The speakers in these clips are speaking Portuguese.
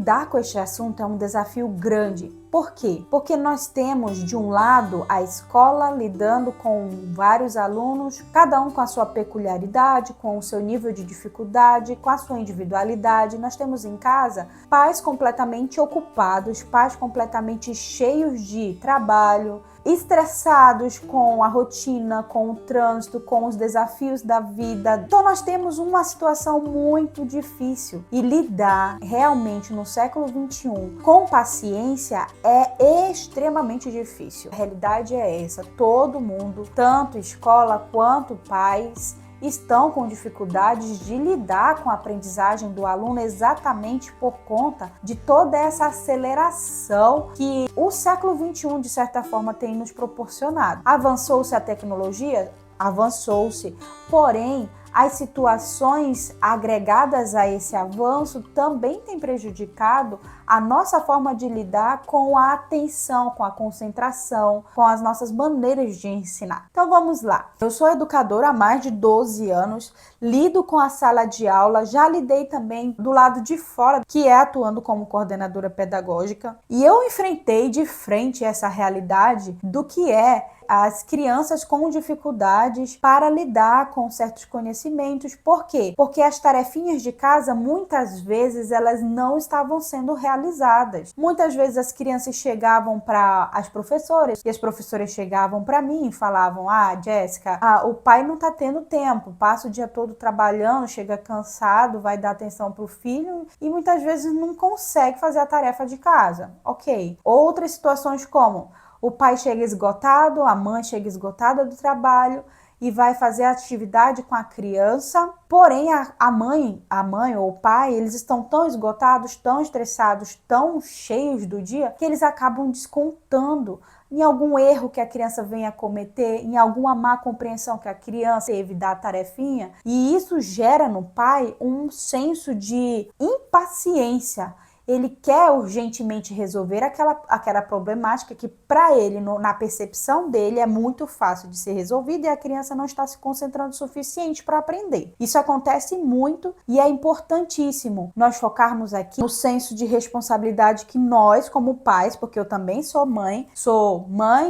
lidar com este assunto é um desafio grande. Por quê? Porque nós temos, de um lado, a escola lidando com vários alunos, cada um com a sua peculiaridade, com o seu nível de dificuldade, com a sua individualidade. Nós temos em casa pais completamente ocupados, pais completamente cheios de trabalho, estressados com a rotina, com o trânsito, com os desafios da vida. Então nós temos uma situação muito difícil e lidar realmente no século XXI com paciência é extremamente difícil. A realidade é essa, todo mundo, tanto escola quanto pais, estão com dificuldades de lidar com a aprendizagem do aluno exatamente por conta de toda essa aceleração que o século XXI, de certa forma, tem nos proporcionado. Avançou-se a tecnologia? Avançou-se, porém, as situações agregadas a esse avanço também têm prejudicado a nossa forma de lidar com a atenção, com a concentração, com as nossas maneiras de ensinar. Então vamos lá. Eu sou educadora há mais de 12 anos, lido com a sala de aula, já lidei também do lado de fora, que é atuando como coordenadora pedagógica, e eu enfrentei de frente essa realidade do que é as crianças com dificuldades para lidar com certos conhecimentos. Por quê? Porque as tarefinhas de casa, muitas vezes, elas não estavam sendo realizadas. Muitas vezes as crianças chegavam para as professoras e as professoras chegavam para mim e falavam: Jéssica, o pai não está tendo tempo, passa o dia todo trabalhando, chega cansado, vai dar atenção para o filho e muitas vezes não consegue fazer a tarefa de casa. Ok. Outras situações como o pai chega esgotado, a mãe chega esgotada do trabalho e vai fazer a atividade com a criança, porém a mãe ou o pai, eles estão tão esgotados, tão estressados, tão cheios do dia, que eles acabam descontando em algum erro que a criança venha a cometer, em alguma má compreensão que a criança teve da tarefinha, e isso gera no pai um senso de impaciência. Ele quer urgentemente resolver aquela problemática que para ele, na percepção dele, é muito fácil de ser resolvida e a criança não está se concentrando o suficiente para aprender. Isso acontece muito e é importantíssimo nós focarmos aqui no senso de responsabilidade que nós, como pais, porque eu também sou mãe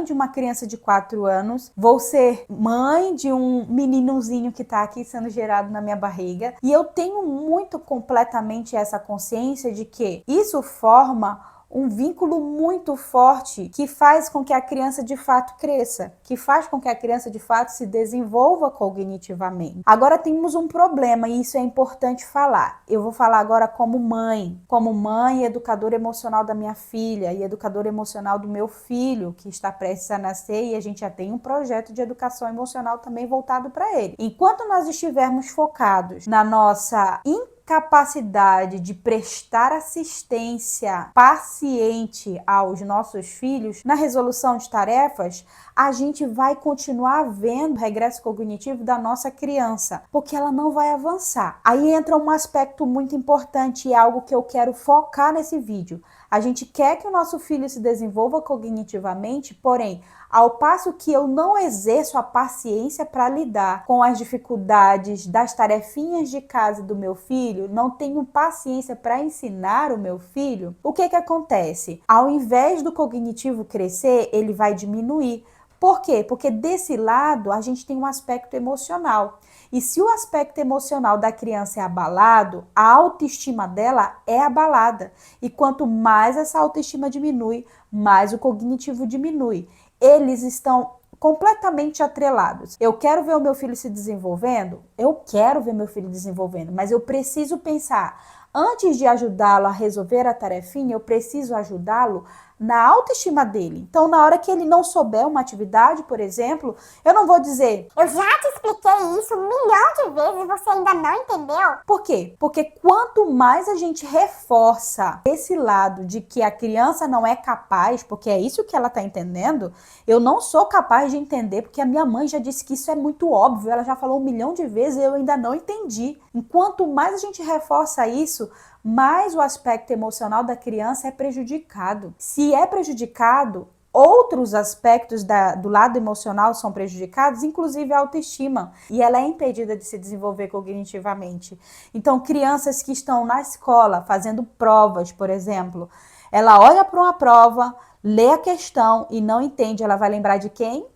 de uma criança de 4 anos, vou ser mãe de um meninozinho que está aqui sendo gerado na minha barriga, e eu tenho muito completamente essa consciência de que isso forma um vínculo muito forte que faz com que a criança de fato cresça, que faz com que a criança de fato se desenvolva cognitivamente. Agora temos um problema e isso é importante falar. Eu vou falar agora como mãe e educadora emocional da minha filha e educadora emocional do meu filho, que está prestes a nascer, e a gente já tem um projeto de educação emocional também voltado para ele. Enquanto nós estivermos focados na nossa capacidade de prestar assistência paciente aos nossos filhos na resolução de tarefas, a gente vai continuar vendo o regresso cognitivo da nossa criança, porque ela não vai avançar. Aí entra um aspecto muito importante e algo que eu quero focar nesse vídeo. A gente quer que o nosso filho se desenvolva cognitivamente, porém, ao passo que eu não exerço a paciência para lidar com as dificuldades das tarefinhas de casa do meu filho, não tenho paciência para ensinar o meu filho, o que acontece? Ao invés do cognitivo crescer, ele vai diminuir. Por quê? Porque desse lado a gente tem um aspecto emocional. E se o aspecto emocional da criança é abalado, a autoestima dela é abalada. E quanto mais essa autoestima diminui, mais o cognitivo diminui. Eles estão completamente atrelados. Eu quero ver o meu filho se desenvolvendo? Eu quero ver meu filho desenvolvendo, mas eu preciso pensar, antes de ajudá-lo a resolver a tarefinha, eu preciso ajudá-lo na autoestima dele. Então, na hora que ele não souber uma atividade, por exemplo, eu não vou dizer: eu já te expliquei isso 1 milhão de vezes e você ainda não entendeu. Por quê? Porque quanto mais a gente reforça esse lado de que a criança não é capaz, porque é isso que ela está entendendo, eu não sou capaz de entender, porque a minha mãe já disse que isso é muito óbvio, ela já falou 1 milhão de vezes e eu ainda não entendi. Enquanto mais a gente reforça isso, mais o aspecto emocional da criança é prejudicado. Se é prejudicado, outros aspectos do lado emocional são prejudicados, inclusive a autoestima, e ela é impedida de se desenvolver cognitivamente. Então, crianças que estão na escola fazendo provas, por exemplo, ela olha para uma prova, lê a questão e não entende, ela vai lembrar de quem?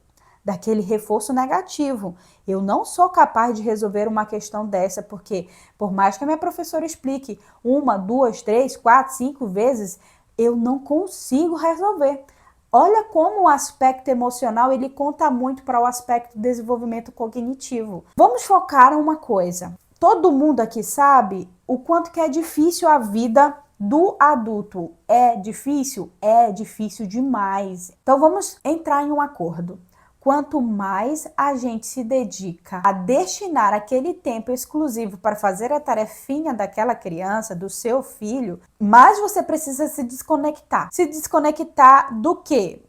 Daquele reforço negativo. Eu não sou capaz de resolver uma questão dessa, porque por mais que a minha professora explique 1, 2, 3, 4, 5 vezes, eu não consigo resolver. Olha como o aspecto emocional ele conta muito para o aspecto do desenvolvimento cognitivo. Vamos focar em uma coisa. Todo mundo aqui sabe o quanto que é difícil a vida do adulto. É difícil? É difícil demais. Então vamos entrar em um acordo. Quanto mais a gente se dedica a destinar aquele tempo exclusivo para fazer a tarefinha daquela criança, do seu filho, mais você precisa se desconectar. Se desconectar do quê?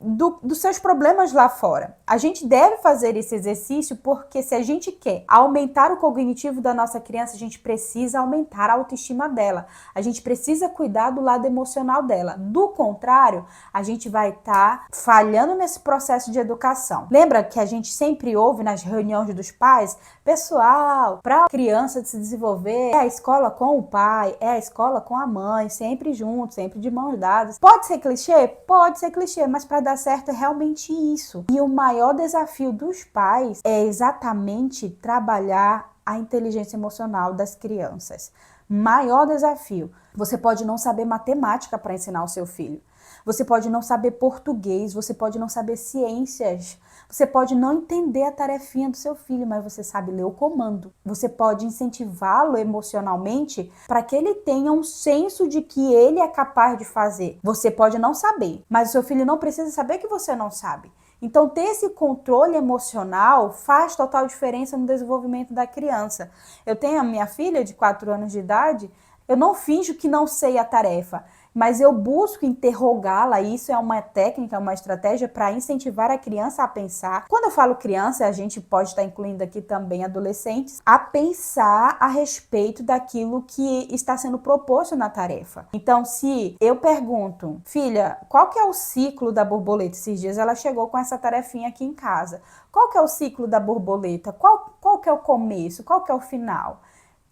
Dos seus problemas lá fora. A gente deve fazer esse exercício porque se a gente quer aumentar o cognitivo da nossa criança, a gente precisa aumentar a autoestima dela. A gente precisa cuidar do lado emocional dela. Do contrário, a gente vai estar falhando nesse processo de educação. Lembra que a gente sempre ouve nas reuniões dos pais? Pessoal, para a criança se desenvolver, é a escola com o pai, é a escola com a mãe, sempre juntos, sempre de mãos dadas. Pode ser clichê? Pode ser clichê, mas para dar certo é realmente isso. E o maior desafio dos pais é exatamente trabalhar a inteligência emocional das crianças. Maior desafio. Você pode não saber matemática para ensinar o seu filho. Você pode não saber português, você pode não saber ciências, você pode não entender a tarefinha do seu filho, mas você sabe ler o comando. Você pode incentivá-lo emocionalmente para que ele tenha um senso de que ele é capaz de fazer. Você pode não saber, mas o seu filho não precisa saber que você não sabe. Então, ter esse controle emocional faz total diferença no desenvolvimento da criança. Eu tenho a minha filha de 4 anos de idade, eu não finjo que não sei a tarefa, mas eu busco interrogá-la, e isso é uma técnica, uma estratégia para incentivar a criança a pensar. Quando eu falo criança, a gente pode estar incluindo aqui também adolescentes, a pensar a respeito daquilo que está sendo proposto na tarefa. Então, se eu pergunto, filha, qual que é o ciclo da borboleta? Esses dias ela chegou com essa tarefinha aqui em casa. Qual que é o ciclo da borboleta? Qual que é o começo? Qual que é o final?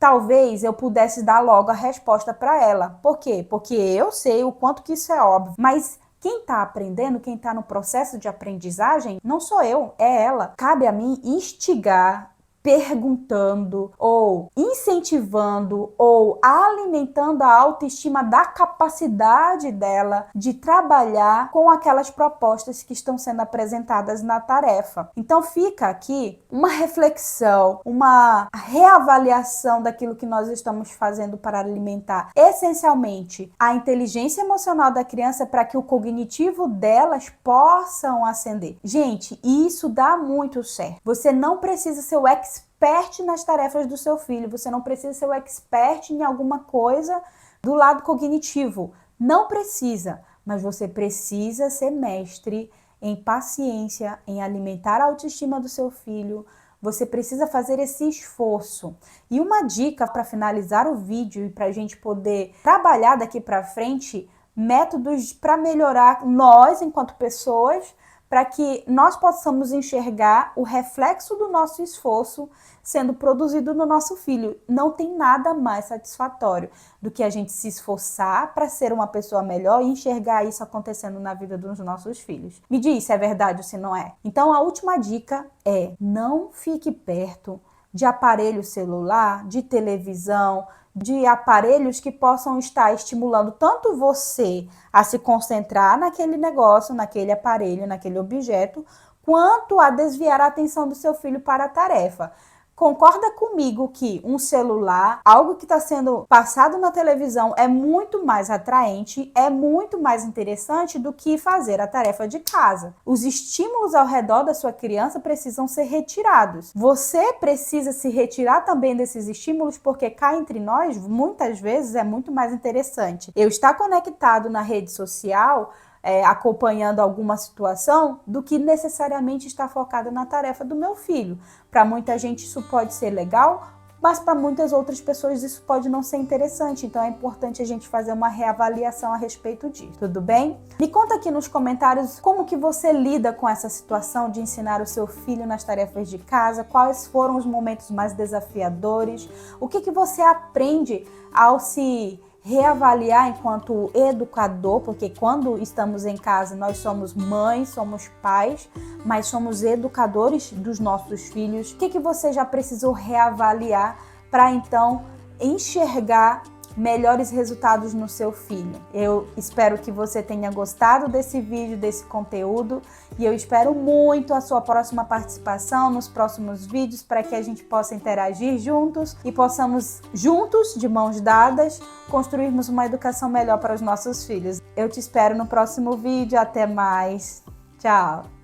Talvez eu pudesse dar logo a resposta para ela. Por quê? Porque eu sei o quanto que isso é óbvio. Mas quem está aprendendo, quem está no processo de aprendizagem, não sou eu, é ela. Cabe a mim instigar, perguntando ou incentivando ou alimentando a autoestima da capacidade dela de trabalhar com aquelas propostas que estão sendo apresentadas na tarefa. Então fica aqui uma reflexão, uma reavaliação daquilo que nós estamos fazendo para alimentar essencialmente a inteligência emocional da criança para que o cognitivo delas possam ascender. Gente, isso dá muito certo. Você não precisa ser o expert nas tarefas do seu filho, você não precisa ser o expert em alguma coisa do lado cognitivo. Não precisa, mas você precisa ser mestre em paciência, em alimentar a autoestima do seu filho. Você precisa fazer esse esforço. E uma dica para finalizar o vídeo e para a gente poder trabalhar daqui para frente, métodos para melhorar nós enquanto pessoas, para que nós possamos enxergar o reflexo do nosso esforço sendo produzido no nosso filho. Não tem nada mais satisfatório do que a gente se esforçar para ser uma pessoa melhor e enxergar isso acontecendo na vida dos nossos filhos. Me diz se é verdade ou se não é. Então, a última dica é: não fique perto de aparelho celular, de televisão, de aparelhos que possam estar estimulando tanto você a se concentrar naquele negócio, naquele aparelho, naquele objeto, quanto a desviar a atenção do seu filho para a tarefa. Concorda comigo que um celular, algo que está sendo passado na televisão, é muito mais atraente, é muito mais interessante do que fazer a tarefa de casa. Os estímulos ao redor da sua criança precisam ser retirados. Você precisa se retirar também desses estímulos, porque cá entre nós, muitas vezes, é muito mais interessante eu estar conectado na rede social, acompanhando alguma situação, do que necessariamente estar focado na tarefa do meu filho. Para muita gente isso pode ser legal, mas para muitas outras pessoas isso pode não ser interessante, então é importante a gente fazer uma reavaliação a respeito disso, tudo bem? Me conta aqui nos comentários como que você lida com essa situação de ensinar o seu filho nas tarefas de casa, quais foram os momentos mais desafiadores, o que você aprende ao se reavaliar enquanto educador, porque quando estamos em casa nós somos mães, somos pais, mas somos educadores dos nossos filhos. O que você já precisou reavaliar para então enxergar melhores resultados no seu filho? Eu espero que você tenha gostado desse vídeo, desse conteúdo, e eu espero muito a sua próxima participação nos próximos vídeos para que a gente possa interagir juntos e possamos juntos, de mãos dadas, construirmos uma educação melhor para os nossos filhos. Eu te espero no próximo vídeo. Até mais. Tchau!